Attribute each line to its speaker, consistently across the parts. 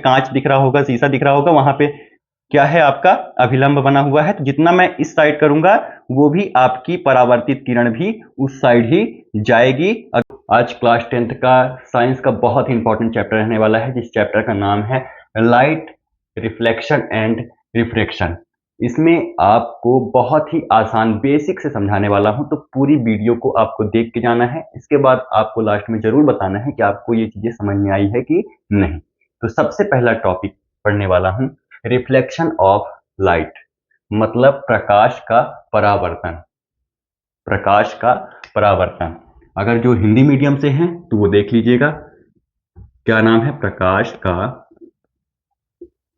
Speaker 1: कांच दिख रहा होगा, शीशा दिख रहा होगा, वहां पे क्या है आपका अभिलंब बना हुआ है। तो जितना मैं इस साइड करूंगा वो भी आपकी परावर्तित किरण भी उस साइड ही जाएगी। आज क्लास 10th का साइंस का बहुत ही इंपॉर्टेंट चैप्टर रहने वाला है, जिस चैप्टर का नाम है लाइट रिफ्लेक्शन एंड रिफ्रैक्शन। इसमें आपको बहुत ही आसान बेसिक से समझाने वाला हूं, तो पूरी वीडियो को आपको देख के जाना है। इसके बाद आपको लास्ट में जरूर बताना है कि आपको ये चीजें समझ में आई है कि नहीं। तो सबसे पहला टॉपिक पढ़ने वाला हूं, रिफ्लेक्शन ऑफ लाइट, मतलब प्रकाश का परावर्तन। प्रकाश का परावर्तन, अगर जो हिंदी मीडियम से हैं तो वो देख लीजिएगा, क्या नाम है, प्रकाश का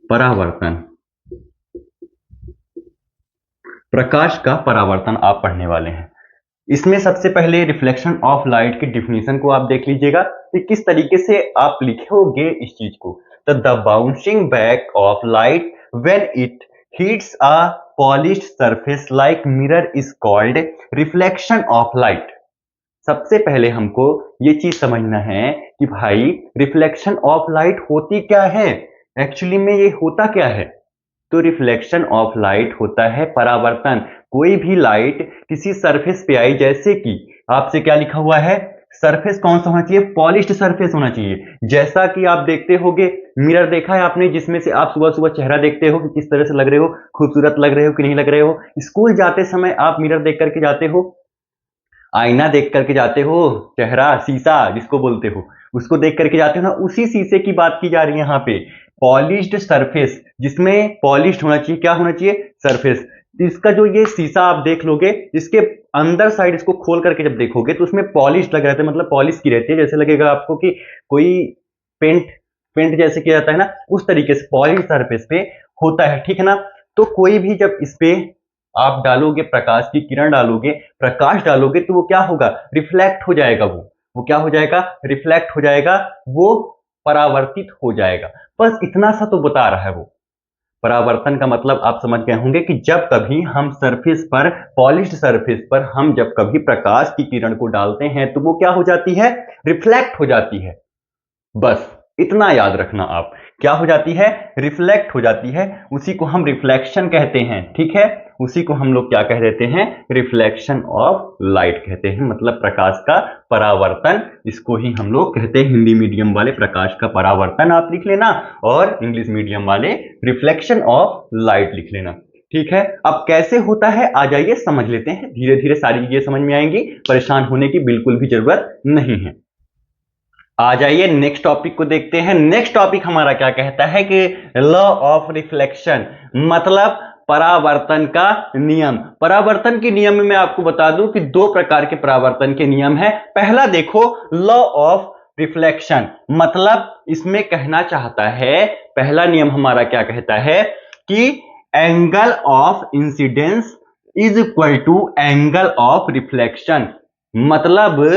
Speaker 1: परावर्तन। प्रकाश का परावर्तन आप पढ़ने वाले हैं। इसमें सबसे पहले रिफ्लेक्शन ऑफ लाइट की डिफिनीशन को आप देख लीजिएगा कि किस तरीके से आप लिखोगे इस चीज को। तो the bouncing back of light when it hits a polished surface like mirror is called reflection of light. सबसे पहले हमको ये चीज समझना है कि भाई रिफ्लेक्शन ऑफ लाइट होती क्या है, एक्चुअली में ये होता क्या है। तो रिफ्लेक्शन ऑफ लाइट होता है परावर्तन। कोई भी लाइट किसी सरफेस पे आई, जैसे कि आपसे क्या लिखा हुआ है, सरफेस कौन सा होना चाहिए, पॉलिश्ड सरफेस होना चाहिए। जैसा कि आप देखते होगे, मिरर देखा है आपने, जिसमें से आप सुबह सुबह चेहरा देखते हो कि किस तरह से लग रहे हो, खूबसूरत लग रहे हो कि नहीं लग रहे हो। स्कूल जाते समय आप मिरर देख करके जाते हो, आईना देख करके जाते हो, चेहरा शीशा जिसको बोलते हो, उसको देख करके जाते हो ना। उसी शीशे की बात की जा रही है यहाँ पे, पॉलिश्ड सरफेस, जिसमें पॉलिश्ड होना चाहिए, क्या होना चाहिए, सरफेस। इसका जो ये शीशा आप देख लोगे, इसके अंदर साइड इसको खोल करके जब देखोगे तो उसमें पॉलिश लग रहता है, मतलब पॉलिश की रहती है। जैसे लगेगा आपको कि कोई पेंट पेंट जैसे किया जाता है ना, उस तरीके से पॉलिश सरफेस पे होता है, ठीक है ना। तो कोई भी जब इस पे आप डालोगे, प्रकाश की किरण डालोगे, प्रकाश डालोगे, तो वो क्या होगा, रिफ्लेक्ट हो जाएगा। वो क्या हो जाएगा, रिफ्लेक्ट हो जाएगा, वो परावर्तित हो जाएगा। बस इतना सा तो बता रहा है वो। परावर्तन का मतलब आप समझ गए होंगे कि जब कभी हम सरफेस पर, पॉलिश्ड सरफेस पर हम जब कभी प्रकाश की किरण को डालते हैं तो वो क्या हो जाती है, रिफ्लेक्ट हो जाती है। बस इतना याद रखना आप, क्या हो जाती है, रिफ्लेक्ट हो जाती है। उसी को हम रिफ्लेक्शन कहते हैं, ठीक है। उसी को हम लोग क्या कह देते हैं, रिफ्लेक्शन ऑफ लाइट कहते हैं, मतलब प्रकाश का परावर्तन। इसको ही हम लोग कहते हैं, हिंदी मीडियम वाले प्रकाश का परावर्तन आप लिख लेना, और इंग्लिश मीडियम वाले रिफ्लेक्शन ऑफ लाइट लिख लेना, ठीक है। अब कैसे होता है आ जाइए समझ लेते हैं, धीरे धीरे सारी चीजें समझ में आएंगी, परेशान होने की बिल्कुल भी जरूरत नहीं है। आ जाइए नेक्स्ट टॉपिक को देखते हैं। नेक्स्ट टॉपिक हमारा क्या कहता है कि लॉ ऑफ रिफ्लेक्शन, मतलब परावर्तन का नियम। परावर्तन के नियम में मैं आपको बता दूं कि दो प्रकार के परावर्तन के नियम है। पहला देखो, लॉ ऑफ रिफ्लेक्शन, मतलब इसमें कहना चाहता है, पहला नियम हमारा क्या कहता है कि angle of incidence is equal to angle of reflection. मतलब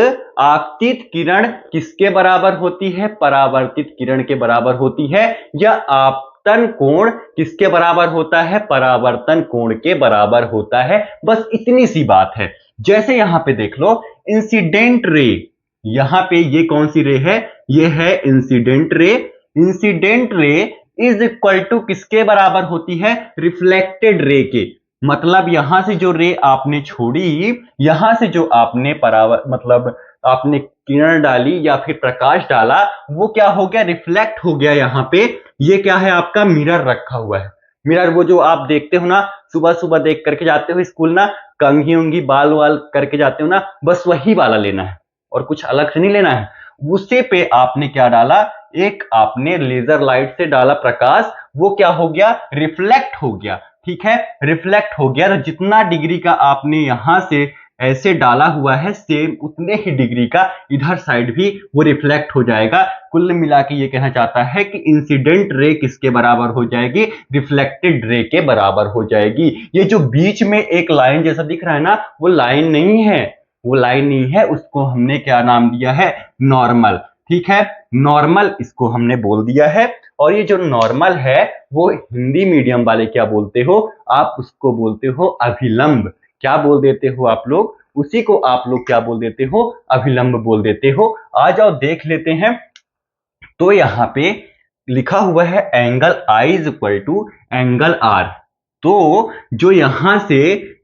Speaker 1: आपतित किरण किसके बराबर होती है, परावर्तित किरण के बराबर होती है, या आपतन कोण किसके बराबर होता है, परावर्तन कोण के बराबर होता है। बस इतनी सी बात है। जैसे यहां पे देख लो, इंसिडेंट रे, यहां पे ये कौन सी रे है, ये है incident ray. Incident ray is equal to किसके बराबर होती है, रिफ्लेक्टेड रे के। मतलब यहां से जो रे आपने छोड़ी, यहां से जो आपने मतलब आपने किरण डाली या फिर प्रकाश डाला, वो क्या हो गया, रिफ्लेक्ट हो गया। यहां पे ये क्या है, आपका मिरर रखा हुआ है। मिरर वो जो आप देखते हो ना, सुबह सुबह देख करके जाते हो स्कूल ना, कंघी उंगी बाल वाल करके जाते हो ना, बस वही वाला लेना है और कुछ अलग से नहीं लेना है। उसे पे आपने क्या डाला, एक आपने लेजर लाइट से डाला प्रकाश, वो क्या हो गया, रिफ्लेक्ट हो गया, ठीक है, रिफ्लेक्ट हो गया। तो जितना डिग्री का आपने यहां से ऐसे डाला हुआ है, सेम उतने ही डिग्री का इधर साइड भी वो रिफ्लेक्ट हो जाएगा। कुल मिला के ये कहना चाहता है कि इंसिडेंट रे किसके बराबर हो जाएगी, रिफ्लेक्टेड रे के बराबर हो जाएगी। ये जो बीच में एक लाइन जैसा दिख रहा है ना, वो लाइन नहीं है, वो लाइन नहीं है, उसको हमने क्या नाम दिया है, नॉर्मल, ठीक है, नॉर्मल इसको हमने बोल दिया है। और ये जो नॉर्मल है वो हिंदी मीडियम वाले क्या बोलते हो, आप उसको बोलते हो अभिलंब। क्या बोल देते हो आप लोग, उसी को आप लोग क्या बोल देते हो, अभिलंब बोल देते हो। आ जाओ देख लेते हैं। तो यहां पे लिखा हुआ है angle I is equal to angle R. तो जो यहां से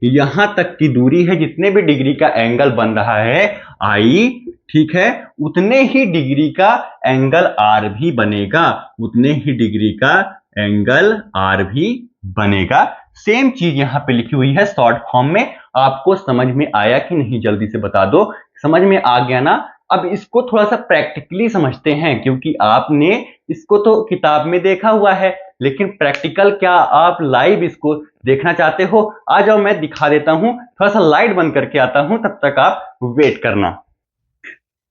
Speaker 1: यहां तक की दूरी है, जितने भी डिग्री का एंगल बन रहा है आई, ठीक है, उतने ही डिग्री का एंगल आर भी बनेगा, उतने ही डिग्री का एंगल आर भी बनेगा। सेम चीज यहां पे लिखी हुई है शॉर्ट फॉर्म में। आपको समझ में आया कि नहीं, जल्दी से बता दो। समझ में आ गया ना? अब इसको थोड़ा सा प्रैक्टिकली समझते हैं, क्योंकि आपने इसको तो किताब में देखा हुआ है, लेकिन प्रैक्टिकल क्या आप लाइव इसको देखना चाहते हो? आ जाओ, मैं दिखा देता हूं। थोड़ा सा लाइट बंद करके आता हूं, तब तक आप वेट करना।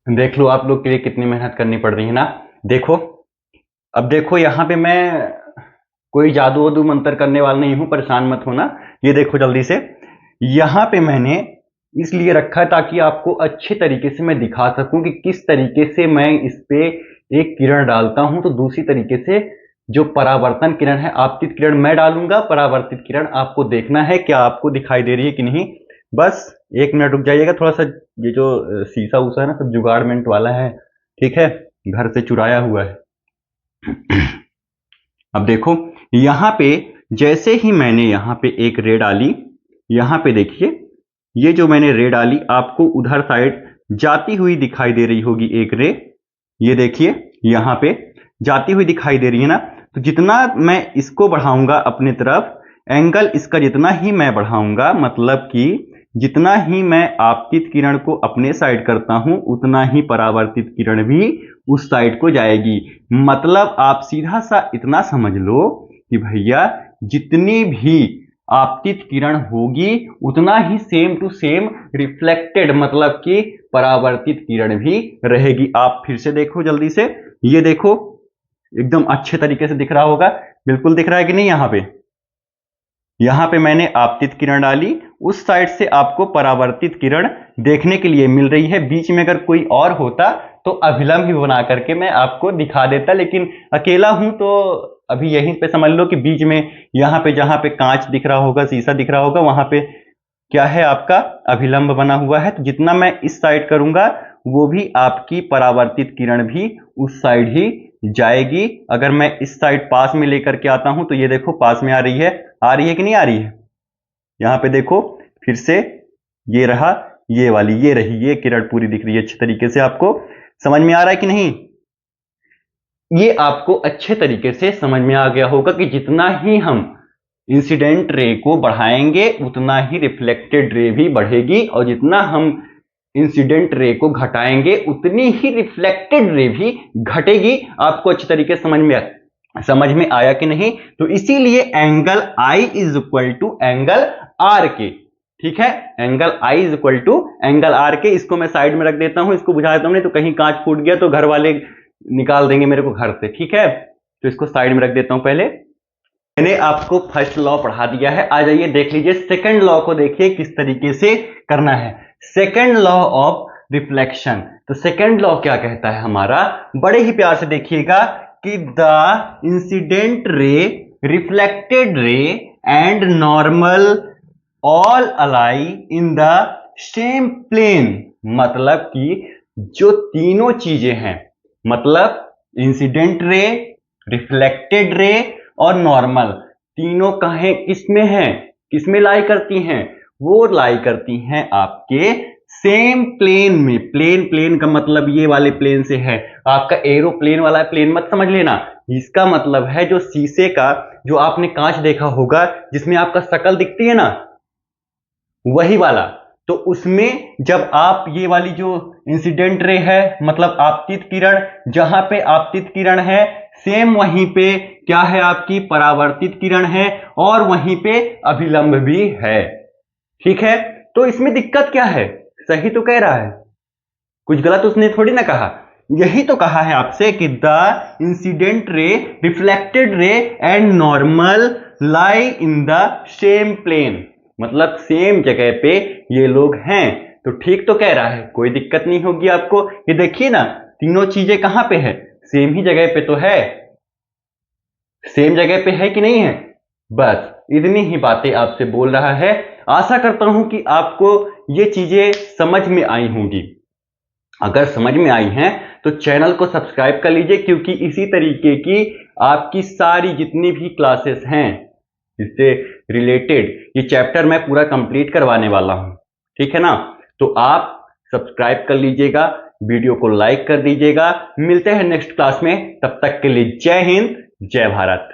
Speaker 1: देख लो, आप लोग के लिए कितनी मेहनत करनी पड़ रही है ना। देखो, अब देखो यहां पे मैं कोई जादू वादू मंत्र करने वाला नहीं हूं, परेशान मत होना। ये देखो जल्दी से, यहां पे मैंने इसलिए रखा है ताकि आपको अच्छे तरीके से मैं दिखा सकूं कि किस तरीके से मैं इस पे एक किरण डालता हूं, तो दूसरी तरीके से जो परावर्तन किरण है, आपतित किरण मैं डालूंगा, परावर्तित किरण आपको देखना है क्या आपको दिखाई दे रही है कि नहीं। बस 1 मिनट रुक जाइएगा। थोड़ा सा ये जो शीशा उसा है ना, सब जुगाड़मेंट वाला है, ठीक है, घर से चुराया हुआ है। अब देखो, यहां पे जैसे ही मैंने यहां पे एक रे डाली, यहां पे देखिए, ये जो मैंने रे डाली आपको उधर साइड जाती हुई दिखाई दे रही होगी एक रे। ये देखिए यहां पे जाती हुई दिखाई दे रही है ना। तो जितना मैं इसको बढ़ाऊंगा अपने तरफ, एंगल इसका जितना ही मैं बढ़ाऊंगा, मतलब कि जितना ही मैं आपतित किरण को अपने साइड करता हूं, उतना ही परावर्तित किरण भी उस साइड को जाएगी। मतलब आप सीधा सा इतना समझ लो कि भैया जितनी भी आपतित किरण होगी, उतना ही सेम टू सेम रिफ्लेक्टेड, मतलब कि परावर्तित किरण भी रहेगी। आप फिर से देखो जल्दी से, ये देखो एकदम अच्छे तरीके से दिख रहा होगा, बिल्कुल दिख रहा है कि नहीं? यहां पे मैंने आपतित किरण डाली, उस साइड से आपको परावर्तित किरण देखने के लिए मिल रही है। बीच में अगर कोई और होता तो अभिलंब भी बना करके मैं आपको दिखा देता, लेकिन अकेला हूं तो अभी यहीं पे समझ लो कि बीच में यहां पे जहां पे कांच दिख रहा होगा, शीशा दिख रहा होगा, वहां पे क्या है आपका अभिलंब बना हुआ है। तो जितना मैं इस साइड करूंगा, वो भी आपकी परावर्तित किरण भी उस साइड ही जाएगी। अगर मैं इस साइड पास में लेकर के आता हूं, तो ये देखो पास में आ रही है कि नहीं आ रही है? यहां पे देखो फिर से, ये रहा, ये वाली, ये रही, ये किरण पूरी दिख रही है अच्छे तरीके से। आपको समझ में आ रहा है कि नहीं? ये आपको अच्छे तरीके से समझ में आ गया होगा कि जितना ही हम इंसिडेंट रे को बढ़ाएंगे, उतना ही रिफ्लेक्टेड रे भी बढ़ेगी, और जितना हम इंसिडेंट रे को घटाएंगे, उतनी ही रिफ्लेक्टेड रे भी घटेगी। आपको अच्छे तरीके से समझ में आया कि नहीं? तो इसीलिए angle I is equal to angle R के, ठीक है, angle I is equal to angle R के। इसको मैं साइड में रख देता हूं, इसको बुझा देता हूं, नहीं तो कहीं कांच फूट गया तो घर वाले निकाल देंगे मेरे को घर से, ठीक है। तो इसको साइड में रख देता हूं। पहले मैंने आपको फर्स्ट लॉ पढ़ा दिया है, आ जाइए देख लीजिए सेकंड लॉ को, देखिए किस तरीके से करना है। Second law of reflection. तो सेकंड लॉ क्या कहता है हमारा, बड़े ही प्यार से देखिएगा कि the incident ray, reflected ray and normal all lie in the same plane. मतलब कि जो तीनों चीजें हैं, मतलब इंसिडेंट रे, रिफ्लेक्टेड रे और नॉर्मल, तीनों कहें किसमें हैं, किसमें लाई करती हैं? वो लाई करती हैं आपके सेम प्लेन में। प्लेन का मतलब ये वाले प्लेन से है, आपका एरोप्लेन वाला प्लेन मत समझ लेना। इसका मतलब है जो शीशे का, जो आपने कांच देखा होगा जिसमें आपका शक्ल दिखती है ना, वही वाला। तो उसमें जब आप ये वाली जो इंसिडेंट रे है, मतलब आपतित किरण, जहां पे आपतित किरण है, सेम वहीं पे क्या है, आपकी परावर्तित किरण है, और वहीं पे अभिलंब भी है, ठीक है। तो इसमें दिक्कत क्या है? सही तो कह रहा है, कुछ गलत उसने थोड़ी ना कहा। यही तो कहा है आपसे कि the incident ray, reflected ray and normal lie in the same plane, मतलब सेम जगह पे ये लोग हैं। तो ठीक तो कह रहा है, कोई दिक्कत नहीं होगी आपको। ये देखिए ना, तीनों चीजें कहां पे है, सेम ही जगह पे तो है, सेम जगह पे है कि नहीं है? बस इतनी ही बातें आपसे बोल रहा है। आशा करता हूं कि आपको ये चीजें समझ में आई होंगी। अगर समझ में आई हैं तो चैनल को सब्सक्राइब कर लीजिए, क्योंकि इसी तरीके की आपकी सारी जितनी भी क्लासेस हैं इससे रिलेटेड ये चैप्टर मैं पूरा कंप्लीट करवाने वाला हूं। ठीक है ना? तो आप सब्सक्राइब कर लीजिएगा, वीडियो को लाइक कर दीजिएगा। मिलते हैं नेक्स्ट क्लास में, तब तक के लिए जय हिंद, जय भारत।